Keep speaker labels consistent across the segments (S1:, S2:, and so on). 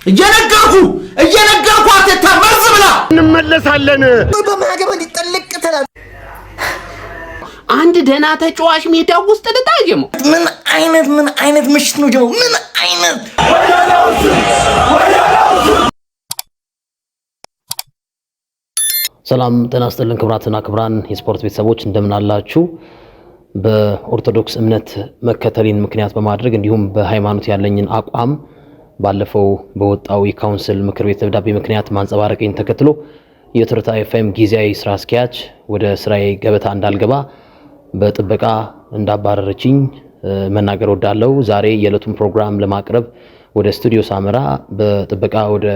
S1: እየነገርኩ አትተመዝ ብላ
S2: እንመለሳለን።
S1: በማገባ ሊጠልቅ ተላ
S3: አንድ ደና ተጫዋች ሜዳ ውስጥ ልታጀሙ
S1: ምን አይነት ምሽት ነው ጀሙ? ምን አይነት
S4: ሰላም ጤና ይስጥልን ክብራትና ክብራን የስፖርት ቤተሰቦች እንደምን አላችሁ? በኦርቶዶክስ እምነት መከተልን ምክንያት በማድረግ እንዲሁም በሃይማኖት ያለኝን አቋም ባለፈው በወጣው የካውንስል ምክር ቤት ደብዳቤ ምክንያት ማንጸባረቅን ተከትሎ የትርታ ኤፍኤም ጊዜያዊ ስራ አስኪያጅ ወደ ስራዬ ገበታ እንዳልገባ በጥበቃ እንዳባረረችኝ መናገር ወዳለው ዛሬ የዕለቱን ፕሮግራም ለማቅረብ ወደ ስቱዲዮ ሳመራ በጥበቃ ወደ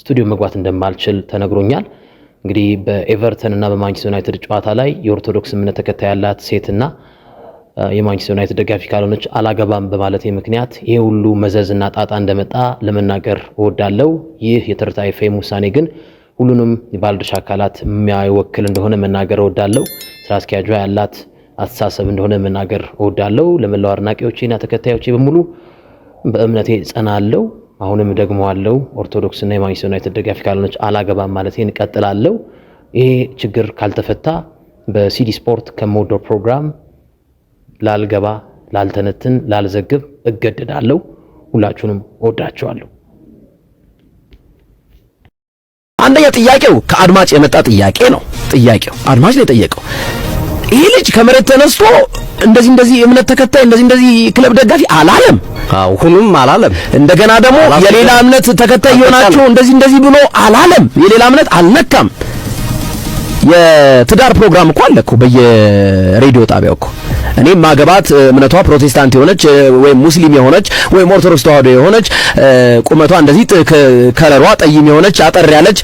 S4: ስቱዲዮ መግባት እንደማልችል ተነግሮኛል። እንግዲህ በኤቨርተን እና በማንቸስተር ዩናይትድ ጨዋታ ላይ የኦርቶዶክስ እምነት ተከታይ ያላት ሴትና የማንቸስተር ዩናይትድ ደጋፊ ካልሆነች አላገባም በማለቴ ምክንያት ይሄ ሁሉ መዘዝና ጣጣ እንደመጣ ለመናገር እወዳለሁ። ይህ የትርታ ኤፍኤም ውሳኔ ግን ሁሉንም የባለድርሻ አካላት የሚያወክል እንደሆነ መናገር እወዳለሁ። ስራ አስኪያጇ ያላት አስተሳሰብ እንደሆነ መናገር እወዳለሁ። ለመላው አድናቂዎቼና ተከታዮቼ በሙሉ በእምነቴ ጸናለሁ። አሁንም ደግሞ አለው ኦርቶዶክስ እና የማንቸስተር ዩናይትድ ደጋፊ ካልሆነች አላገባም ማለቴን እቀጥላለሁ። ይሄ ችግር ካልተፈታ በሲዲ ስፖርት ከሞዶ ፕሮግራም ላልገባ፣ ላልተነትን፣ ላልዘግብ እገደዳለሁ። ሁላችሁንም እወዳችኋለሁ።
S2: አንደኛ ጥያቄው ከአድማጭ የመጣ ጥያቄ ነው። ጥያቄው አድማጭ ነው የጠየቀው። ይሄ ልጅ ከመሬት ተነስቶ እንደዚህ እምነት ተከታይ እንደዚህ ክለብ ደጋፊ አላለም።
S5: ሁሉም አላለም።
S2: እንደገና ደግሞ የሌላ እምነት ተከታይ የሆናችሁ እንደዚህ ብሎ አላለም። የሌላ እምነት አልነካም። የትዳር ፕሮግራም እኮ አለ እኮ በየሬዲዮ ጣቢያው እኮ እኔም ማገባት እምነቷ ፕሮቴስታንት የሆነች ወይም ሙስሊም የሆነች ወይም ኦርቶዶክስ ተዋህዶ የሆነች ቁመቷ እንደዚህ ከለሯ ጠይም የሆነች አጠር ያለች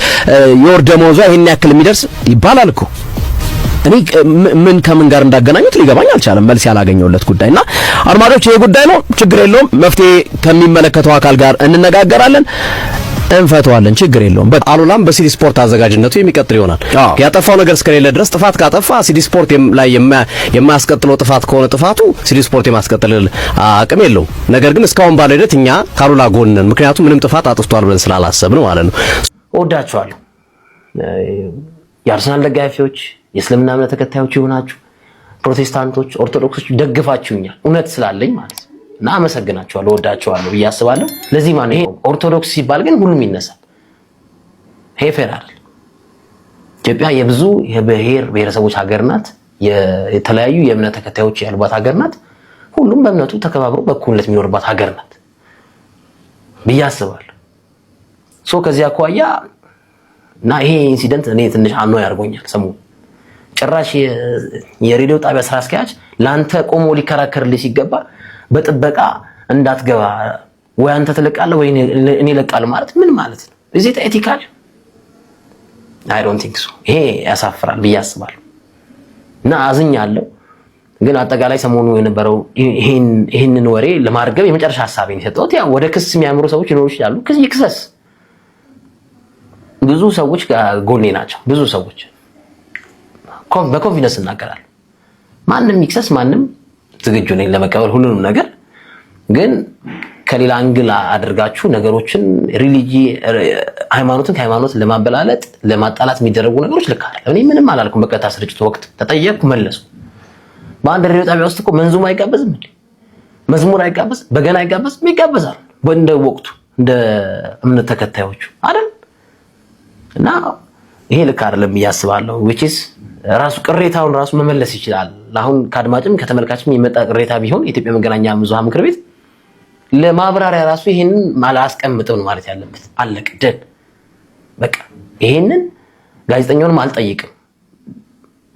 S2: የወር ደመወዟ ይሄን ያክል የሚደርስ ይባላል እኮ። እኔ ምን ከምን ጋር እንዳገናኙት ሊገባኝ አልቻለም። መልስ ያላገኘውለት ጉዳይና አድማጮች ይሄ ጉዳይ ነው፣ ችግር የለውም። መፍትሄ ከሚመለከተው አካል ጋር እንነጋገራለን፣ እንፈተዋለን፣ ችግር የለውም።
S5: አሉላም በሲዲ ስፖርት አዘጋጅነቱ የሚቀጥል ይሆናል። ያጠፋው ነገር እስከሌለ ድረስ ጥፋት ካጠፋ ሲዲ ስፖርት ላይ የማያስቀጥለው ጥፋት ከሆነ ጥፋቱ ሲዲ ስፖርት የማስቀጥል አቅም የለውም። ነገር ግን እስካሁን ባለው ሂደት እኛ ካሉላ ጎን ነን። ምክንያቱም ምንም ጥፋት አጥፍቷል ብለን ስላላሰብን ማለት ነው።
S4: እወዳችኋለሁ። የአርሰናል ደጋፊዎች፣ የእስልምና እምነት ተከታዮች የሆናችሁ ፕሮቴስታንቶች፣ ኦርቶዶክሶች ደግፋችሁኛል እውነት ስላለኝ ማለት ነው እና አመሰግናችኋለሁ፣ እወዳችኋለሁ ብዬ አስባለሁ። ለዚህ ማለት ይሄ ኦርቶዶክስ ሲባል ግን ሁሉም ይነሳል። ሄፌር አይደል። ኢትዮጵያ የብዙ የብሔር ብሔረሰቦች ሀገር ናት። የተለያዩ የእምነት ተከታዮች ያሉባት ሀገር ናት። ሁሉም በእምነቱ ተከባብሮ በእኩልነት የሚኖርባት ሀገር ናት ብዬ አስባለሁ። ከዚህ አኳያ እና ይሄ ኢንሲደንት እኔ ትንሽ አኖ ያርጎኛል። ሰሞኑን ጭራሽ የሬዲዮ ጣቢያ ስራ አስኪያጅ ላንተ ቆሞ ሊከራከርልኝ ሲገባ በጥበቃ እንዳትገባ ወይ አንተ ትለቃለህ ወይ እኔ እለቃለሁ ማለት ምን ማለት ነው? እዚህ ኤቲካል አይ ዶንት ቲንክ ሶ። ይሄ ያሳፍራል ብዬ አስባለሁ እና አዝኛለሁ። ግን አጠቃላይ ሰሞኑ የነበረው ይሄንን ወሬ ለማርገብ የመጨረሻ ሐሳቤን የሰጠሁት ያው ወደ ክስ የሚያምሩ ሰዎች ሊኖሩ ይችላሉ። ይክሰስ። ብዙ ሰዎች ጎኔ ናቸው። ብዙ ሰዎች በኮንፊደንስ እናገራለሁ። ማንም ይክሰስ፣ ማንም ዝግጁ ነኝ ለመቀበል ሁሉንም ነገር። ግን ከሌላ አንግል አድርጋችሁ ነገሮችን ሃይማኖትን ከሃይማኖት ለማበላለጥ ለማጣላት የሚደረጉ ነገሮች ልክ አይደለም። እኔ ምንም አላልኩም። በቀጥታ ስርጭቱ ወቅት ተጠየቅኩ፣ መለስኩ። በአንድ ሬዲዮ ጣቢያ ውስጥ እኮ መንዙም አይጋበዝም እንዴ? መዝሙር አይጋበዝ፣ በገና አይጋበዝም? ይጋበዛል እንደ ወቅቱ እንደ እምነት ተከታዮቹ አይደል? እና ይሄ ልክ አይደለም እያስባለሁ። which is ራሱ ቅሬታውን ራሱ መመለስ ይችላል። አሁን ከአድማጭም ከተመልካችም የመጣ ቅሬታ ቢሆን የኢትዮጵያ መገናኛ ብዙሃን ምክር ቤት ለማብራሪያ ራሱ ይሄንን ማላስቀምጠው ነው ማለት ያለበት። አለቅ ደን በቃ ይሄንን ጋዜጠኛውንም አልጠይቅም።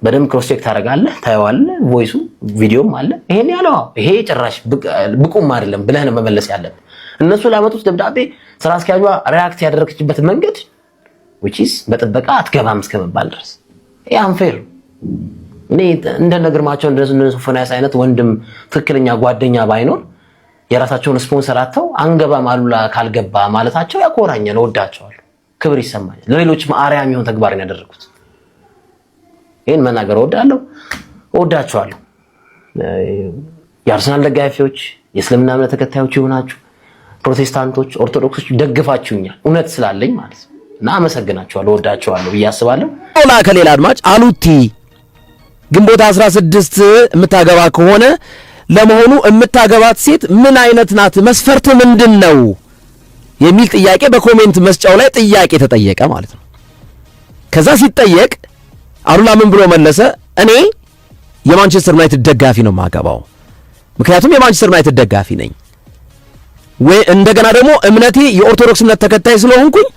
S4: በደንብ ክሮስ ቼክ ታደርጋለህ፣ ታየዋለህ፣ ቮይሱ ቪዲዮም አለ። ይሄን ያለው ይሄ ጭራሽ ብቁም አይደለም ብለህ ነው መመለስ ያለብህ። እነሱ ላመጡት ደብዳቤ ስራ አስኪያጇ ሪአክት ያደረገችበት መንገድ which is በጥበቃ አትገባም እስከመባል ድረስ ይሄ አንፌር። እኔ እንደነገርማቸው እንደነ ሶፎንያስ አይነት ወንድም ትክክለኛ ጓደኛ ባይኖር የራሳቸውን ስፖንሰር አጥተው አንገባም አሉላ ካልገባ ማለታቸው ያኮራኛል። እወዳቸዋለሁ፣ ክብር ይሰማኛል። ለሌሎችም አርአያ የሚሆን ተግባር ነው ያደረኩት። ይሄን መናገር እወዳቸዋለሁ። የአርሰናል ደጋፊዎች፣ የእስልምና እምነት ተከታዮች የሆናችሁ ፕሮቴስታንቶች፣ ኦርቶዶክሶች ደግፋችሁኛል እውነት ስላለኝ ማለት ነው። እና አመሰግናችኋለሁ፣ ወዳችኋለሁ ብዬ አስባለሁ።
S2: ኦላ ከሌላ አድማጭ አሉቲ ግንቦት 16 የምታገባ ከሆነ ለመሆኑ የምታገባት ሴት ምን አይነት ናት? መስፈርት ምንድነው? የሚል ጥያቄ በኮሜንት መስጫው ላይ ጥያቄ ተጠየቀ ማለት ነው። ከዛ ሲጠየቅ አሉላ ምን ብሎ መለሰ? እኔ የማንቸስተር ዩናይትድ ደጋፊ ነው የማገባው፣ ምክንያቱም የማንቸስተር ዩናይትድ ደጋፊ ነኝ። ወይ እንደገና ደግሞ እምነቴ የኦርቶዶክስ እምነት ተከታይ ስለሆንኩኝ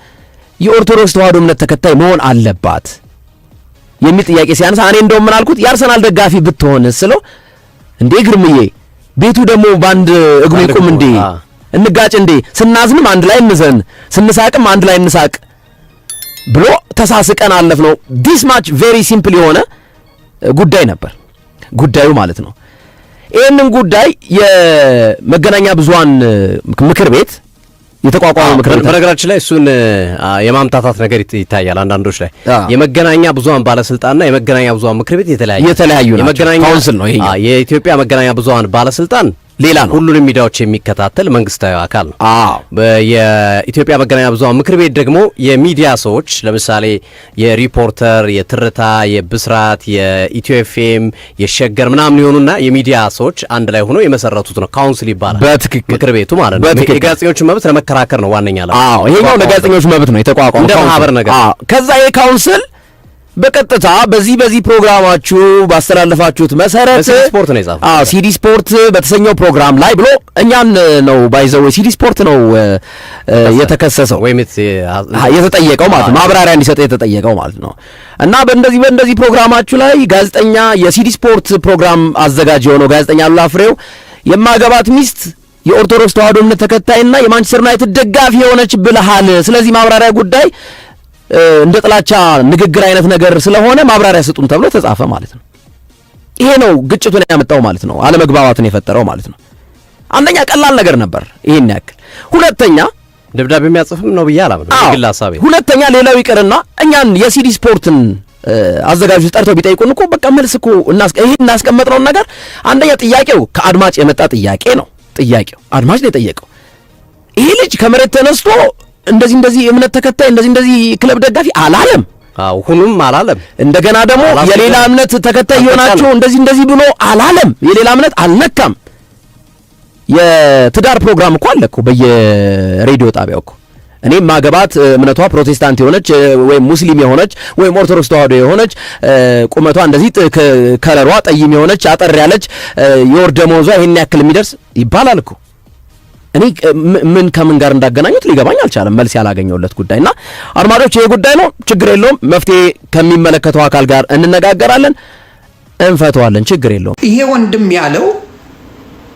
S2: የኦርቶዶክስ ተዋህዶ እምነት ተከታይ መሆን አለባት የሚል ጥያቄ ሲያነሳ እኔ እንደውም ምን አልኩት? የአርሰናል ደጋፊ ብትሆን ስለው እንዴ ግርምዬ ቤቱ ደግሞ ባንድ እግሩ ይቁም እንዴ እንጋጭ እንዴ ስናዝንም አንድ ላይ እንዘን ስንሳቅም አንድ ላይ እንሳቅ ብሎ ተሳስቀን አለፍ ነው። ዲስ ማች ቬሪ ሲምፕል የሆነ ጉዳይ ነበር ጉዳዩ ማለት ነው። ይህንን ጉዳይ የመገናኛ ብዙሃን ምክር ቤት የተቋቋመው ምክር ቤት
S5: በነገራችን ላይ እሱን የማምታታት ነገር ይታያል አንዳንዶች ላይ። የመገናኛ ብዙሃን ባለስልጣንና የመገናኛ ብዙሃን ምክር ቤት የተለያዩ የመገናኛ ካውንስል ነው ይሄ። የኢትዮጵያ መገናኛ ብዙሃን ባለስልጣን ሌላ ነው፣ ሁሉንም ሚዲያዎች የሚከታተል መንግስታዊ አካል ነው። የኢትዮጵያ መገናኛ ብዙሃን ምክር ቤት ደግሞ የሚዲያ ሰዎች ለምሳሌ የሪፖርተር፣ የትርታ፣ የብስራት፣ የኢትዮ ኤፍኤም፣ የሸገር ምናምን የሆኑና የሚዲያ ሰዎች አንድ ላይ ሆነው የመሰረቱት ነው ካውንስል ይባላል። በትክክል ምክር ቤቱ ማለት ነው። የጋዜጠኞችን መብት ለመከራከር ነው ዋነኛ ዓላማ።
S2: ይሄኛው ለጋዜጠኞች መብት ነው የተቋቋመው
S5: እንደ ማህበር ነገር።
S2: ከዛ ይሄ ካውንስል በቀጥታ በዚህ ፕሮግራማችሁ ባስተላለፋችሁት መሰረት
S5: ስፖርት ነው የጻፈው።
S2: ሲዲ ስፖርት በተሰኘው ፕሮግራም ላይ ብሎ እኛን ነው ባይዘው ሲዲ ስፖርት ነው የተከሰሰው ወይም የተጠየቀው ማለት ነው። ማብራሪያ እንዲሰጥ የተጠየቀው ማለት ነው። እና በእንደዚህ ፕሮግራማችሁ ላይ ጋዜጠኛ የሲዲ ስፖርት ፕሮግራም አዘጋጅ የሆነው ጋዜጠኛ አሉላ ፍሬው የማገባት ሚስት የኦርቶዶክስ ተዋህዶ እምነት ተከታይና የማንቸስተር ዩናይትድ ደጋፊ የሆነች ብለሃል። ስለዚህ ማብራሪያ ጉዳይ እንደ ጥላቻ ንግግር አይነት ነገር ስለሆነ ማብራሪያ ስጡን ተብሎ ተጻፈ ማለት ነው። ይሄ ነው ግጭቱን ያመጣው ማለት ነው። አለመግባባትን የፈጠረው ማለት ነው። አንደኛ ቀላል ነገር ነበር ይሄን ያክል። ሁለተኛ
S5: ደብዳቤ የሚያጽፍም ነው ብዬ አላምንም ግል ሐሳቤ።
S2: ሁለተኛ ሌላው ይቀርና እኛን የሲዲ ስፖርትን አዘጋጆች ጠርተው ቢጠይቁን እኮ በቃ መልስ እኮ ይሄን እናስቀመጥነውን ነገር አንደኛ ጥያቄው ከአድማጭ የመጣ ጥያቄ ነው። ጥያቄው አድማጭ ነው የጠየቀው። ይሄ ልጅ ከመሬት ተነስቶ እንደዚህ እምነት ተከታይ እንደዚህ ክለብ ደጋፊ አላለም።
S5: ሁሉም አላለም።
S2: እንደገና ደግሞ የሌላ እምነት ተከታይ የሆናችሁ እንደዚህ ብሎ አላለም። የሌላ እምነት አልነካም። የትዳር ፕሮግራም እኮ አለ እኮ በየሬዲዮ ጣቢያው እኮ። እኔ ማገባት እምነቷ ፕሮቴስታንት የሆነች ወይም ሙስሊም የሆነች ወይም ኦርቶዶክስ ተዋህዶ የሆነች ቁመቷ እንደዚህ ከለሯ ጠይም የሆነች አጠር ያለች የወር ደመወዟ ይሄን ያክል የሚደርስ ይባላል እኮ። እኔ ምን ከምን ጋር እንዳገናኙት ሊገባኝ አልቻለም። መልስ ያላገኘውለት ጉዳይና አድማጮች ይሄ ጉዳይ ነው፣ ችግር የለውም። መፍትሄ ከሚመለከተው አካል ጋር እንነጋገራለን፣ እንፈተዋለን፣ ችግር የለውም።
S6: ይሄ ወንድም ያለው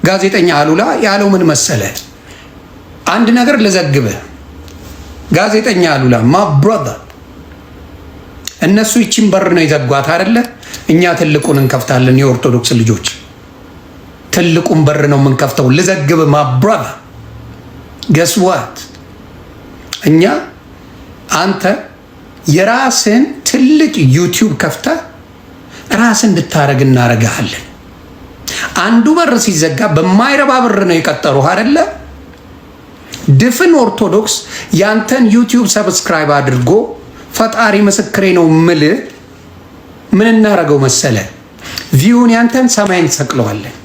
S6: ጋዜጠኛ አሉላ ያለው ምን መሰለ? አንድ ነገር ልዘግብህ። ጋዜጠኛ አሉላ ማ ብራዘር፣ እነሱ ይቺን በር ነው የዘጓት አይደለ? እኛ ትልቁን እንከፍታለን። የኦርቶዶክስ ልጆች ትልቁን በር ነው የምንከፍተው። ልዘግብህ ማ ብራዘር፣ ገስ ዋት እኛ አንተ የራስን ትልቅ ዩቲዩብ ከፍተህ ራስን እንድታረግ እናረጋለን። አንዱ በር ሲዘጋ በማይረባ በር ነው የቀጠሩህ አይደለ? ድፍን ኦርቶዶክስ ያንተን ዩቲዩብ ሰብስክራይብ አድርጎ ፈጣሪ ምስክሬ ነው ምልህ ምን እናረገው መሰለ? ቪውን ያንተን ሰማይ እንሰቅለዋለን።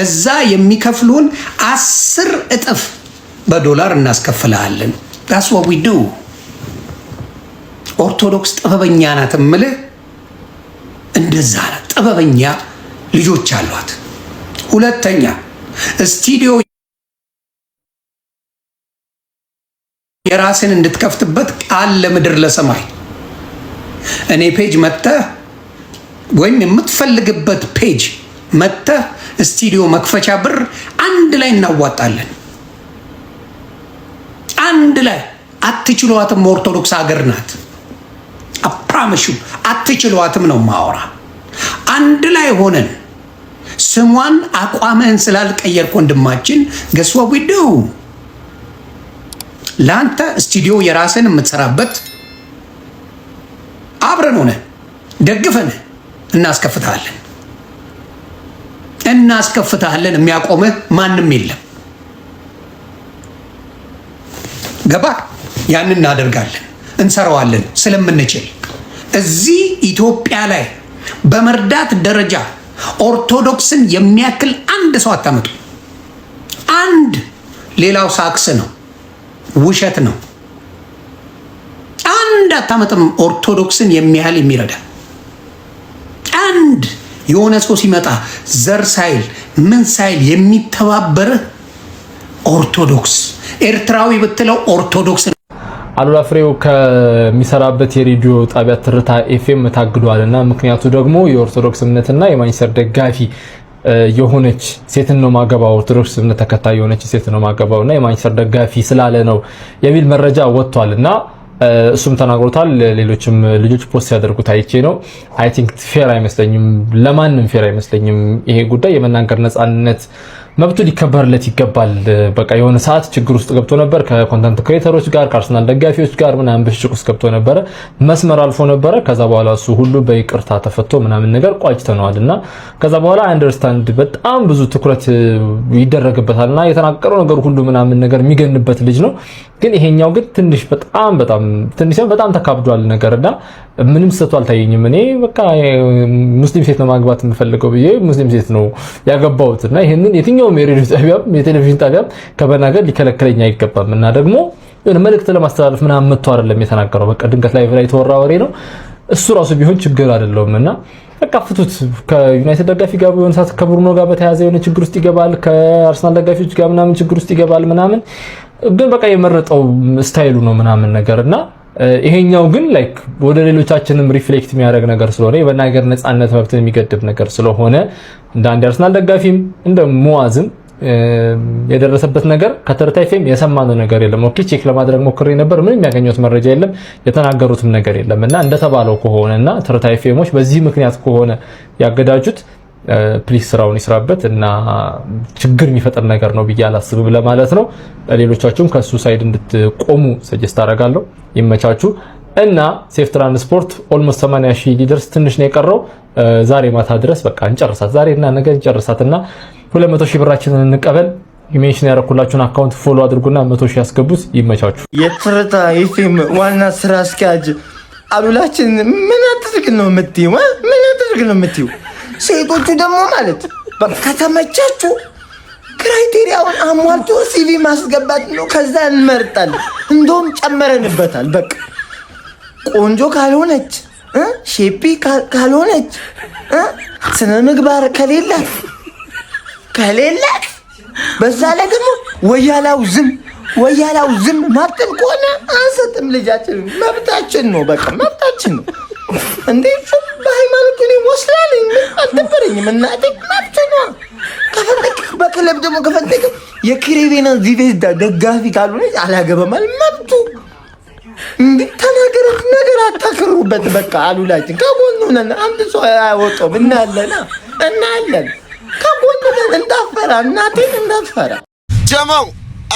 S6: እዛ የሚከፍሉን 10 እጥፍ በዶላር እናስከፍልሃለን። that's what we do። ኦርቶዶክስ ጥበበኛ ናት እምልህ እንደዛ ናት። ጥበበኛ ልጆች አሏት። ሁለተኛ ስቱዲዮ የራስን እንድትከፍትበት ቃል ለምድር ለሰማይ እኔ ፔጅ መጥተህ ወይም የምትፈልግበት ፔጅ መጥተህ ስቱዲዮ መክፈቻ ብር አንድ ላይ እናዋጣለን። አንድ ላይ አትችሏትም። ኦርቶዶክስ ሀገር ናት። አፕራምሹ አትችሏትም ነው ማወራ። አንድ ላይ ሆነን ስሟን አቋምህን ስላልቀየርክ ወንድማችን ገስዋ ዊዱ ላንተ ስቱዲዮ የራስን የምትሰራበት አብረን ሆነ ደግፈን እናስከፍታለን። የሚያቆምህ ማንም የለም። ገባ? ያን እናደርጋለን፣ እንሰራዋለን ስለምንችል። እዚህ ኢትዮጵያ ላይ በመርዳት ደረጃ ኦርቶዶክስን የሚያክል አንድ ሰው አታመጡ። አንድ ሌላው ሳክስ ነው፣ ውሸት ነው። አንድ አታመጥም ኦርቶዶክስን የሚያህል የሚረዳ አንድ የሆነ ሰው ሲመጣ ዘር ሳይል ምን ሳይል የሚተባበር ኦርቶዶክስ። ኤርትራዊ ብትለው ኦርቶዶክስ።
S7: አሉላ ፍሬው ከሚሰራበት የሬዲዮ ጣቢያ ትርታ ኤፍኤም ታግዷልና ምክንያቱ ደግሞ የኦርቶዶክስ እምነትና የማንቸስተር ደጋፊ የሆነች ሴት ነው ማገባው፣ ኦርቶዶክስ እምነት ተከታይ የሆነች ሴት ነው ማገባውና የማንቸስተር ደጋፊ ስላለ ነው የሚል መረጃ ወጥቷልና እሱም ተናግሮታል። ሌሎችም ልጆች ፖስት ያደርጉት አይቼ ነው። አይ ቲንክ ፌር አይመስለኝም፣ ለማንም ፌር አይመስለኝም ይሄ ጉዳይ። የመናገር ነፃነት መብቱ ሊከበርለት ይገባል። በቃ የሆነ ሰዓት ችግር ውስጥ ገብቶ ነበር ከኮንተንት ክሬተሮች ጋር ከአርሰናል ደጋፊዎች ጋር ምናምን ብሽቅ ውስጥ ገብቶ ነበር፣ መስመር አልፎ ነበር። ከዛ በኋላ እሱ ሁሉ በይቅርታ ተፈቶ ምናምን ነገር ቋጭተነዋልና ከዛ በኋላ አንደርስታንድ በጣም ብዙ ትኩረት ይደረግበታልና የተናገረው ነገር ሁሉ ምናምን ነገር የሚገንበት ልጅ ነው። ግን ይሄኛው ግን ትንሽ በጣም ተካብዷል ነገርና ምንም ስህተቱ አልታየኝም። እኔ በቃ ሙስሊም ሴት ነው ማግባት የምፈልገው ብዬ ሙስሊም ሴት ነው ያገባሁትና ይሄንን የትኛውም የሬዲዮ ጣቢያም የቴሌቪዥን ጣቢያም ከመናገር ሊከለክለኝ አይገባም። እና ደግሞ የሆነ መልእክት ለማስተላለፍ ምናምን መጥቶ አይደለም የተናገረው። በቃ ድንገት ላይ የተወራ ወሬ ነው። እሱ ራሱ ቢሆን ችግር አይደለም እና በቃ ፍቱት። ከዩናይትድ ደጋፊ ጋር ቢሆን ሰዓት ከብሩኖ ጋር በተያያዘ የሆነ ችግር ውስጥ ይገባል፣ ከአርሰናል ደጋፊዎች ጋር ምናምን ችግር ውስጥ ይገባል ምናምን። ግን በቃ የመረጠው ስታይሉ ነው ምናምን ነገርና ይሄኛው ግን ላይክ ወደ ሌሎቻችንም ሪፍሌክት የሚያደርግ ነገር ስለሆነ የመናገር ነፃነት መብትን የሚገድብ ነገር ስለሆነ እንደ አንድ አርሰናል ደጋፊም እንደ ሙአዝም የደረሰበት ነገር ከተርታ ኤፍኤም የሰማነው ነገር የለም። ኦኬ ቼክ ለማድረግ ሞክሬ ነበር፣ ምንም ያገኘሁት መረጃ የለም፣ የተናገሩትም ነገር የለም። እና እንደተባለው ከሆነና ተርታ ኤፍኤሞች በዚህ ምክንያት ከሆነ ያገዳጁት ፕሊስ ስራውን ይስራበት እና ችግር የሚፈጥር ነገር ነው ብዬ አላስብም ለማለት ነው። ሌሎቻችሁም ከሱ ሳይድ እንድትቆሙ ሰጀስት አደርጋለሁ። ይመቻችሁ። እና ሴፍ ትራንስፖርት ኦልሞስት 80 ሺህ ሊደርስ ትንሽ ነው የቀረው። ዛሬ ማታ ድረስ በቃ እንጨርሳት፣ ዛሬና ነገ እንጨርሳትና 200 ሺህ ብራችንን እንቀበል። ሜንሽን ያደረኩላችሁን አካውንት ፎሎ አድርጉና 100 ሺህ ያስገቡት። ይመቻችሁ።
S1: የትርታ ኤፍኤም ዋና ስራ አስኪያጅ አሉላችን ምን አድርግ ነው የምትይው? ምን አድርግ ነው የምትይው? ሴቶቹ ደግሞ ማለት ከተመቻችሁ ክራይቴሪያውን አሟልቶ ሲቪ ማስገባት ነው። ከዛ እንመርጣለን። እንደውም ጨመረንበታል። በቃ ቆንጆ ካልሆነች ሼፒ ካልሆነች ስነ ምግባር ከሌላት በዛ ላይ ደግሞ ወያላው ዝም ማጥን ከሆነ አንሰጥም። ልጃችን መብታችን ነው። በቃ መብታችን ነው። እንዴት በሃይማኖት እኔ ወስላለኝ አልነበረኝም። እናቴ መብት ነው። ከፈለክ በክለብ ደግሞ ከፈለክ የክሬቬና ዚቬዝዳ ደጋፊ ካልሆነች አላገባም መብቱ። እንድትናገር ነገር አታክሩበት። በቃ አሉላችን ከጎኑ ነን። አንድ ሰው አያወጣም። እናያለን ከጎኑ ነን። እንዳፈራ እናቴን እንዳፈራ
S8: ጀማው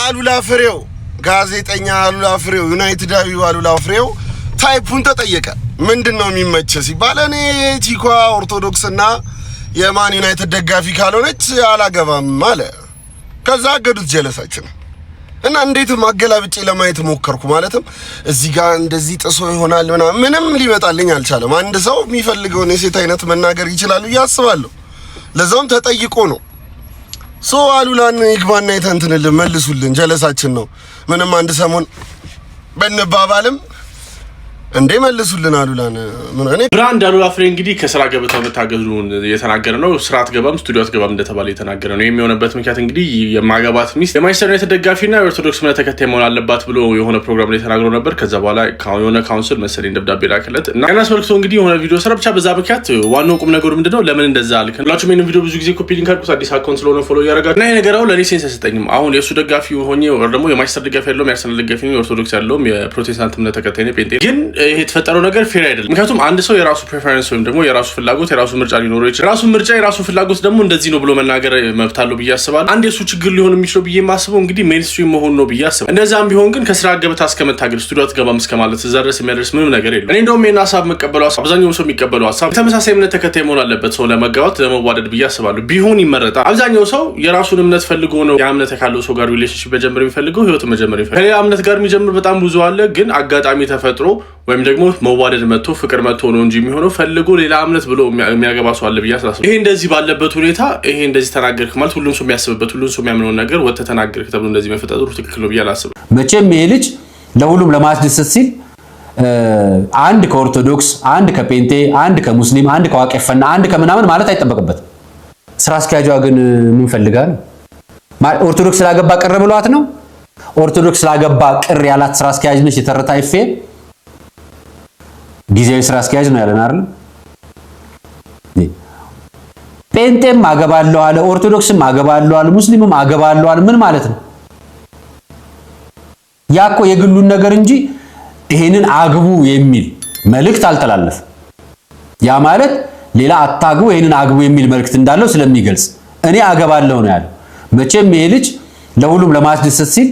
S8: አሉላ ፍሬው ጋዜጠኛ አሉላ ፍሬው ዩናይትዳዊው አሉላ ፍሬው ታይፑን ተጠየቀ። ምንድነው የሚመች ሲባል እኔ ቺኳ ኦርቶዶክስና የማን ዩናይትድ ደጋፊ ካልሆነች አላገባም አለ። ከዛ አገዱት ጀለሳችን እና እንዴት ማገላብጬ ለማየት ሞከርኩ። ማለትም እዚህ ጋር እንደዚህ ጥሶ ይሆናል ምንም ሊመጣልኝ አልቻለም። አንድ ሰው የሚፈልገውን የሴት አይነት መናገር ይችላል ያስባለሁ። ለዛውም ተጠይቆ ነው። አሉላን ይግባና የተንትንልን መልሱልን። ጀለሳችን ነው። ምንም አንድ ሰሞን በነባባልም እንዴ መልሱልን አሉላን። ምን እኔ
S9: ብራንድ አሉላ ፍሬ እንግዲህ ከስራ ገበታው መታገዱን የተናገረ ነው። ስራ አትገባም ስቱዲዮ አትገባም እንደተባለ የተናገረ ነው። የሚሆነበት ምክንያት እንግዲህ የማገባት ሚስት የማንቸስተር ዩናይትድ ደጋፊና የኦርቶዶክስ እምነት ተከታይ መሆን አለባት ብሎ የሆነ ፕሮግራም ላይ ተናግሮ ነበር። ከዛ በኋላ የሆነ ካውንስል መሰለኝ ደብዳቤ ላከለት እና ያን አስመልክቶ እንግዲህ የሆነ ቪዲዮ ሰራ። ብቻ በዛ ምክንያት ዋናው ቁም ነገሩ ምንድነው ለምን እንደዛ አልከ ሁላችሁም ይሄን ቪዲዮ ብዙ ጊዜ ኮፒ ሊንክ አድርጉት። አዲስ አካውንት ስለሆነ ፎሎ ያደርጋል እና ይሄ ነገር አሁን ለኔ ሴንስ አይሰጠኝም። አሁን የሱ ደጋፊ ሆኜ ወር ደግሞ የማንቸስተር ደጋፊ ያለውም የአርሰናል ደጋፊ ነው፣ የኦርቶዶክስ ያለውም የፕሮቴስታንት እምነት ተከታይ ነው፣ ጴንጤ ግን ይሄ የተፈጠረው ነገር ፌር አይደለም። ምክንያቱም አንድ ሰው የራሱ ፕሬፈረንስ ወይም ደግሞ የራሱ ፍላጎት የራሱ ምርጫ ሊኖረው ይችላል። የራሱ ምርጫ የራሱ ፍላጎት ደግሞ እንደዚህ ነው ብሎ መናገር መብት አለው ብዬ አስባለሁ። አንድ የሱ ችግር ሊሆን የሚችለው ብዬ የማስበው እንግዲህ ሜንስትሪም መሆን ነው ብዬ አስባለሁ። እንደዛም ቢሆን ግን ከስራ ገበታ እስከመታገል ስቱዲዮ አትገባም እስከማለት እዛ ድረስ የሚያደርስ ምንም ነገር የለም። እኔ እንደውም ይሄን ሀሳብ መቀበለው አብዛኛው ሰው የሚቀበለው ሀሳብ ተመሳሳይ እምነት ተከታይ መሆን አለበት ሰው ለመጋባት ለመዋደድ ብዬ አስባለሁ። ቢሆን ይመረጣል። አብዛኛው ሰው የራሱን እምነት ፈልጎ ነው ያ እምነት ካለው ሰው ጋር ሪሌሽንሺፕ መጀመር የሚፈልገው ህይወት መጀመር የሚፈልገው። ከሌላ እምነት ጋር የሚጀምር በጣም ብዙ አለ። ግን አጋጣሚ ተፈጥሮ ወይም ደግሞ መዋደድ መጥቶ ፍቅር መጥቶ ነው እንጂ የሚሆነው ፈልጎ ሌላ እምነት ብሎ የሚያገባ ሰው አለ ብዬ አስባለሁ። ይሄ እንደዚህ ባለበት ሁኔታ ይሄ እንደዚህ ተናገርክ ማለት ሁሉም ሰው የሚያስብበት ሁሉም ሰው የሚያምነውን ነገር ወጥተህ ተናገርክ ተብሎ እንደዚህ መፈጠሩ ትክክል ነው ብዬ አላስብም።
S10: መቼም ይሄ ልጅ ለሁሉም ለማስደሰት ሲል አንድ ከኦርቶዶክስ፣ አንድ ከጴንጤ፣ አንድ ከሙስሊም፣ አንድ ከዋቄፈና፣ አንድ ከምናምን ማለት አይጠበቅበትም። ስራ አስኪያጇ ግን ምን ፈልጋ ነው? ኦርቶዶክስ ስላገባ ቅር ብሏት ነው? ኦርቶዶክስ ስላገባ ቅር ያላት ስራ አስኪያጅ ነች የተረታ ኤፍኤም ጊዜያዊ ስራ አስኪያጅ ነው ያለን አይደል? ጴንጤም አገባለሁ አለ፣ ኦርቶዶክስም አገባለሁ አለ፣ ሙስሊምም አገባለሁ አለ። ምን ማለት ነው? ያኮ የግሉን ነገር እንጂ ይሄንን አግቡ የሚል መልእክት አልተላለፈ። ያ ማለት ሌላ አታግቡ ይሄንን አግቡ የሚል መልእክት እንዳለው ስለሚገልጽ እኔ አገባለሁ ነው ያለው። መቼም ይሄ ልጅ ለሁሉም ለማስደሰት ሲል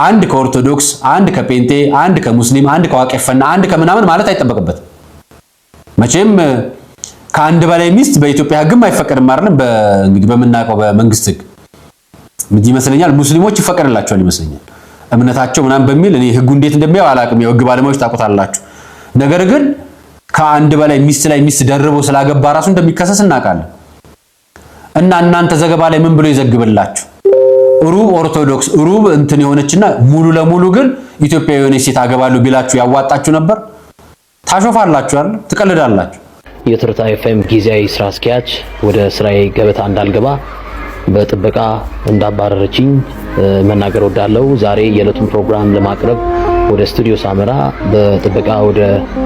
S10: አንድ ከኦርቶዶክስ፣ አንድ ከጴንጤ፣ አንድ ከሙስሊም፣ አንድ ከዋቄፈና፣ አንድ ከምናምን ማለት አይጠበቅበትም። መቼም ከአንድ በላይ ሚስት በኢትዮጵያ ሕግም አይፈቀድም አይደለም። እንግዲህ በምናውቀው በመንግስት ሕግ ይመስለኛል ሙስሊሞች ይፈቀድላቸዋል ይመስለኛል እምነታቸው ምናምን በሚል እኔ ሕጉ እንዴት እንደሚያው አላውቅም። የሕግ ባለሙያዎች ታውቁታላችሁ። ነገር ግን ከአንድ በላይ ሚስት ላይ ሚስት ደርቦ ስላገባ ራሱ እንደሚከሰስ እናውቃለን። እና እናንተ ዘገባ ላይ ምን ብሎ ይዘግብላችሁ? ሩብ ኦርቶዶክስ ሩብ እንትን የሆነችና ሙሉ ለሙሉ ግን ኢትዮጵያዊ የሆነች ሴት አገባለሁ ቢላችሁ ያዋጣችሁ ነበር? ታሾፋላችሁ አይደል? ትቀልዳላችሁ።
S4: የትርታ ኤፍኤም ጊዜያዊ ስራ አስኪያጅ ወደ ስራዬ ገበታ እንዳልገባ በጥበቃ እንዳባረረችኝ መናገር ወዳለው። ዛሬ የዕለቱን ፕሮግራም ለማቅረብ ወደ ስቱዲዮ ሳመራ በጥበቃ ወደ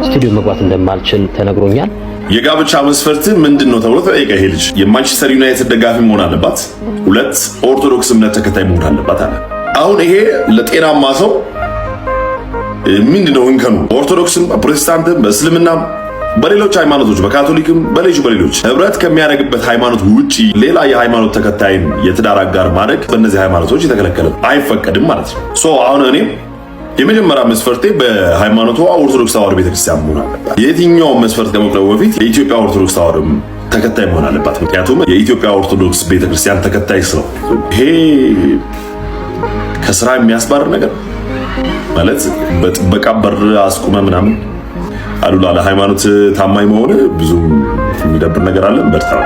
S4: ስቱዲዮ መግባት እንደማልችል ተነግሮኛል።
S11: የጋብቻ መስፈርት ምንድነው ተብሎ ተጠየቀ። ይሄ ልጅ የማንቸስተር ዩናይትድ ደጋፊ መሆን አለባት፣ 2 ኦርቶዶክስ እምነት ተከታይ መሆን አለባት አለ። አሁን ይሄ ለጤናማ ሰው ምንድነው እንከኑ? ኦርቶዶክስም፣ ፕሮቴስታንትም፣ በእስልምናም በሌሎች ሃይማኖቶች በካቶሊክም በሌሎች ህብረት ከሚያደርግበት ሃይማኖት ውጪ ሌላ የሃይማኖት ተከታይን የትዳር አጋር ማድረግ በእነዚህ ሃይማኖቶች የተከለከለ አይፈቀድም ማለት ነው። አሁን እኔም የመጀመሪያ መስፈርቴ በሃይማኖቷ ኦርቶዶክስ ተዋሕዶ ቤተክርስቲያን መሆን አለባት። የትኛውም መስፈርት ከመቅረቡ በፊት የኢትዮጵያ ኦርቶዶክስ ተዋሕዶ ተከታይ መሆን አለባት። ምክንያቱም የኢትዮጵያ ኦርቶዶክስ ቤተክርስቲያን ተከታይ ስለው ይሄ ከስራ የሚያስባርር ነገር ማለት በጥበቃ በር አስቁመ ምናምን አሉላ ለሃይማኖት ታማኝ መሆን ብዙ የሚደብር ነገር አለ። በርታው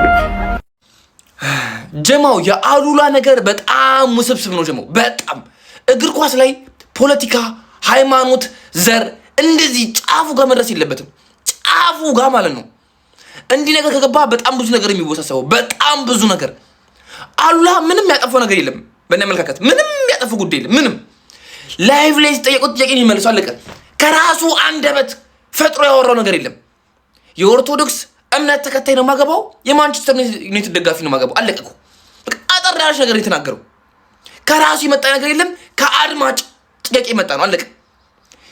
S12: ጀማው የአሉላ ነገር በጣም ውስብስብ ነው። ጀማው በጣም እግር ኳስ ላይ ፖለቲካ፣ ሃይማኖት፣ ዘር እንደዚህ ጫፉ ጋር መድረስ የለበትም። ጫፉ ጋር ማለት ነው። እንዲህ ነገር ከገባ በጣም ብዙ ነገር የሚወሳሰበው በጣም ብዙ ነገር። አሉላ ምንም ያጠፋው ነገር የለም። በእናመልካከት ምንም ያጠፋው ጉዳይ የለም። ምንም ላይቭ ላይ ሲጠየቁት ጥያቄ ይመልሱ አለቀ። ከራሱ አንደበት ፈጥሮ ያወራው ነገር የለም። የኦርቶዶክስ እምነት ተከታይ ነው ማገባው፣ የማንቸስተር ዩናይትድ ደጋፊ ነው ማገባው። አለቀ እኮ። በቃ አጠር ያለች ነገር የተናገረው ከራሱ የመጣ ነገር የለም። ከአድማጭ ጥያቄ የመጣ ነው። አለቀ።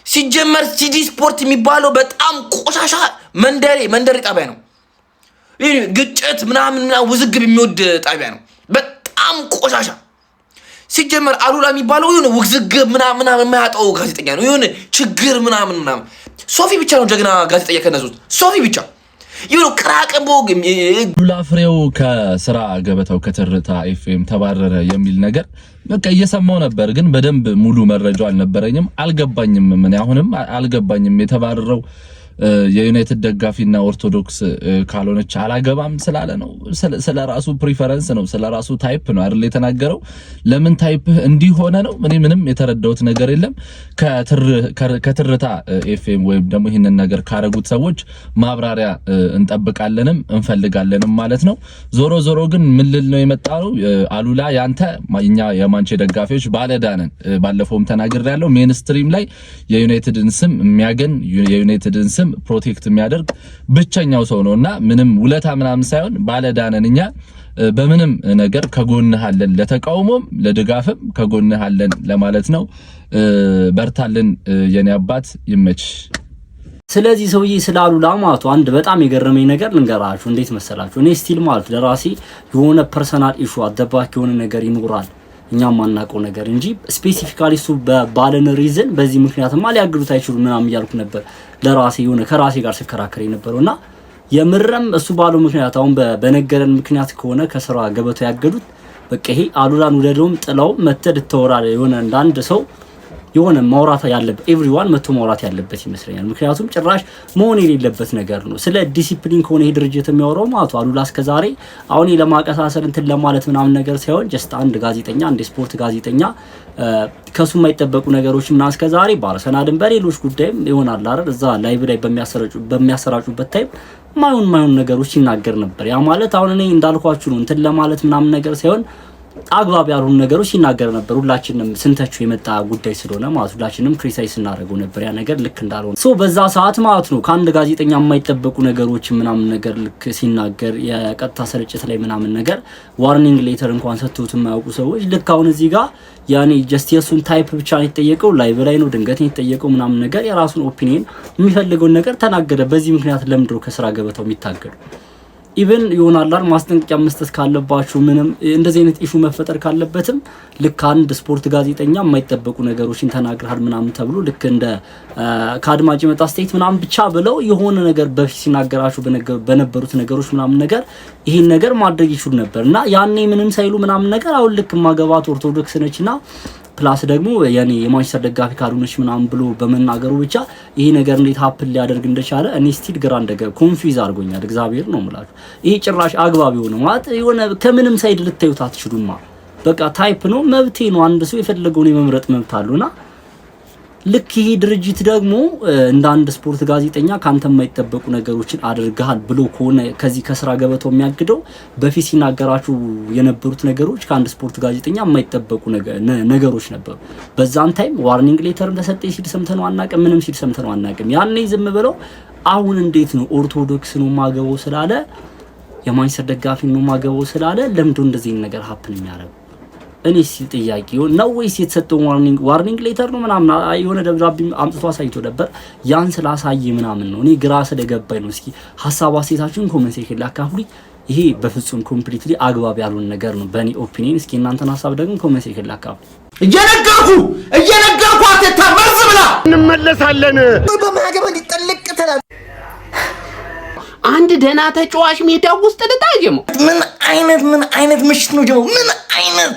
S12: ሲጀመር ሲዲ ስፖርት የሚባለው በጣም ቆሻሻ መንደሬ ጣቢያ ነው። ግጭት ምናምን ውዝግብ የሚወድ ጣቢያ ነው። በጣም ቆሻሻ። ሲጀመር አሉላ የሚባለው የሆነ ውዝግብ ምናምን የማያጣው ጋዜጠኛ ነው። የሆነ ችግር ምናምን ሶፊ ብቻ ነው ጀግና ጋዜጠኛ ከነሱት ሶፊ ብቻ ይሁን ቅራቅንቦ።
S13: አሉላ ፍሬው ከስራ ገበታው ከትርታ ኤፍኤም ተባረረ የሚል ነገር በቃ እየሰማው ነበር፣ ግን በደንብ ሙሉ መረጃው አልነበረኝም፣ አልገባኝም። ምን አሁንም አልገባኝም። የተባረረው የዩናይትድ ደጋፊና ኦርቶዶክስ ካልሆነች አላገባም ስላለ ነው። ስለራሱ ፕሪፈረንስ ነው፣ ስለራሱ ታይፕ ነው አይደል የተናገረው። ለምን ታይፕ እንዲሆነ ነው? እኔ ምንም የተረዳሁት ነገር የለም። ከትርታ ኤፍኤም ወይም ደግሞ ይህንን ነገር ካረጉት ሰዎች ማብራሪያ እንጠብቃለንም እንፈልጋለንም ማለት ነው። ዞሮ ዞሮ ግን ምን ልል ነው የመጣው? አሉላ ያንተ እኛ የማንቼ ደጋፊዎች ባለዳነን ባለፈውም ተናግሬያለሁ። ሜንስትሪም ላይ የዩናይትድን ስም የሚያገን የዩናይትድን ስም ልጆቻችንንም ፕሮቴክት የሚያደርግ ብቸኛው ሰው ነውና ምንም ውለታ ምናምን ሳይሆን ባለዳነን እኛ በምንም ነገር ከጎንህ አለን፣ ለተቃውሞም ለድጋፍም ከጎንህ አለን ለማለት ነው። በርታልን የኔ አባት ይመች።
S14: ስለዚህ ሰውዬ ስላሉ ላማቱ አንድ በጣም የገረመኝ ነገር ልንገራችሁ። እንዴት መሰላችሁ? እኔ ስቲል ማለት ለራሴ የሆነ ፐርሰናል ኢሹ አደባክ የሆነ ነገር ይኖራል እኛም ማናውቀው ነገር እንጂ ስፔሲፊካሊ እሱ በባለን ሪዝን በዚህ ምክንያትማ ሊያግዱት አይችሉም ምናምን እያልኩ ነበር ለራሴ የሆነ ከራሴ ጋር ስከራከር የነበረውና የምረም እሱ ባለው ምክንያት አሁን በነገረን ምክንያት ከሆነ ከስራ ገበታው ያገዱት በቃ ይሄ አሉላን ወደደውም ጥላው መተድ ተወራለ የሆነ እንዳንድ ሰው የሆነ ማውራት ያለበት ኤቭሪዋን መቶ ማውራት ያለበት ይመስለኛል። ምክንያቱም ጭራሽ መሆን የሌለበት ነገር ነው። ስለ ዲሲፕሊን ከሆነ ይሄ ድርጅት የሚያወራው ማለት አሉላ እስከዛሬ አሁን ለማቀሳሰል እንትን ለማለት ምናምን ነገር ሳይሆን ጀስት አንድ ጋዜጠኛ አንድ ስፖርት ጋዜጠኛ ከሱ የማይጠበቁ ነገሮች ምናምን እስከዛሬ በአርሰናልም በሌሎች ጉዳይም ይሆናል አይደል እዛ ላይቭ ላይ በሚያሰራጩበት ታይም ማይሆን ነገሮች ይናገር ነበር። ያ ማለት አሁን እኔ እንዳልኳችሁ ነው እንትን ለማለት ምናምን ነገር ሳይሆን አግባብ ያልሆኑ ነገሮች ይናገር ነበር። ሁላችንም ስንተቹ የመጣ ጉዳይ ስለሆነ ማለት ሁላችንም ክሪቲሳይዝ እናደርገው ነበር ያ ነገር ልክ እንዳልሆነ ሶ በዛ ሰዓት ማለት ነው ከአንድ ጋዜጠኛ የማይጠበቁ ነገሮች ምናምን ነገር ልክ ሲናገር የቀጥታ ስርጭት ላይ ምናምን ነገር ዋርኒንግ ሌተር እንኳን ሰጥቶት የማያውቁ ሰዎች ልክ አሁን እዚህ ጋር ያኔ ጀስት የሱን ታይፕ ብቻ ነው የተጠየቀው ላይቭ ላይ ነው ድንገት ነው የተጠየቀው ምናምን ነገር የራሱን ኦፒኒየን የሚፈልገውን ነገር ተናገረ። በዚህ ምክንያት ለምንድነው ከስራ ገበታው የሚታገዱ? ኢቭን ይሆናላል ማስጠንቀቂያ መስጠት ካለባችሁ ምንም እንደዚህ አይነት ኢሹ መፈጠር ካለበትም ልክ አንድ ስፖርት ጋዜጠኛ የማይጠበቁ ነገሮችን ተናግረሃል ምናምን ተብሎ ልክ እንደ ከአድማጭ መጣ ስቴት ምናምን ብቻ ብለው የሆነ ነገር በፊት ሲናገራችሁ በነበሩት ነገሮች ምናምን ነገር ይሄን ነገር ማድረግ ይችሉ ነበርና ያኔ ምንም ሳይሉ ምናምን ነገር አሁን ልክ ማገባት ኦርቶዶክስ ነችና ፕላስ ደግሞ ያኔ የማንቸስተር ደጋፊ ካልሆነች ምናምን ብሎ በመናገሩ ብቻ ይሄ ነገር እንዴት ሀፕን ሊያደርግ እንደቻለ እኔ ስቲል ግራ እንደገብ ኮንፊውዝ አድርጎኛል። እግዚአብሔር ነው የምላችሁ። ይሄ ጭራሽ አግባብ የሆነ ማለት የሆነ ከምንም ሳይድ ልታዩት አትችሉማ። በቃ ታይፕ ነው መብቴ ነው። አንድ ሰው የፈለገውን የመምረጥ መብት አለውና ልክ ይሄ ድርጅት ደግሞ እንደ አንድ ስፖርት ጋዜጠኛ ካንተ የማይጠበቁ ነገሮችን አድርገሃል ብሎ ከሆነ ከዚህ ከስራ ገበታው የሚያግደው በፊት ሲናገራችሁ የነበሩት ነገሮች ከአንድ ስፖርት ጋዜጠኛ የማይጠበቁ ነገሮች ነበሩ። በዛን ታይም ዋርኒንግ ሌተር እንደሰጠኝ ሲል ሰምተነው አናውቅም፣ ምንም ሲል ሰምተነው አናውቅም። ያኔ ዝም ብለው አሁን እንዴት ነው ኦርቶዶክስ ነው ማገበው ስላለ የማንቸስተር ደጋፊ ነው ማገበው ስላለ ለምንድነው እንደዚህ ነገር ሀፕን የሚያደርገው? እኔ ሲል ጥያቄው ነው ወይስ የተሰጠው ዋርኒንግ ሌተር ነው ምናምን የሆነ ደብዳቤ አምጥቶ አሳይቶ ነበር ያን ስላሳየ ምናምን ነው። እኔ ግራ ስለገባኝ ነው። እስኪ ሀሳብ አስተያየታችሁን ኮሜንት ሴክሽን ላይ አካፍሉ። ይሄ በፍጹም ኮምፕሊትሊ አግባብ ያልሆነ ነገር ነው በእኔ ኦፒኒየን። እስኪ እናንተን ሀሳብ ደግሞ ኮሜንት ሴክሽን ላይ አካፍሉ።
S1: እየነገርኩ አትታመርዝ ብላ እንመለሳለን በማገባ ሊጠልቅ ተላ
S3: አንድ ደህና ተጫዋች ሜዳው ውስጥ ልታጀመው
S12: ምን አይነት ምሽት ነው ጀመው? ምን አይነት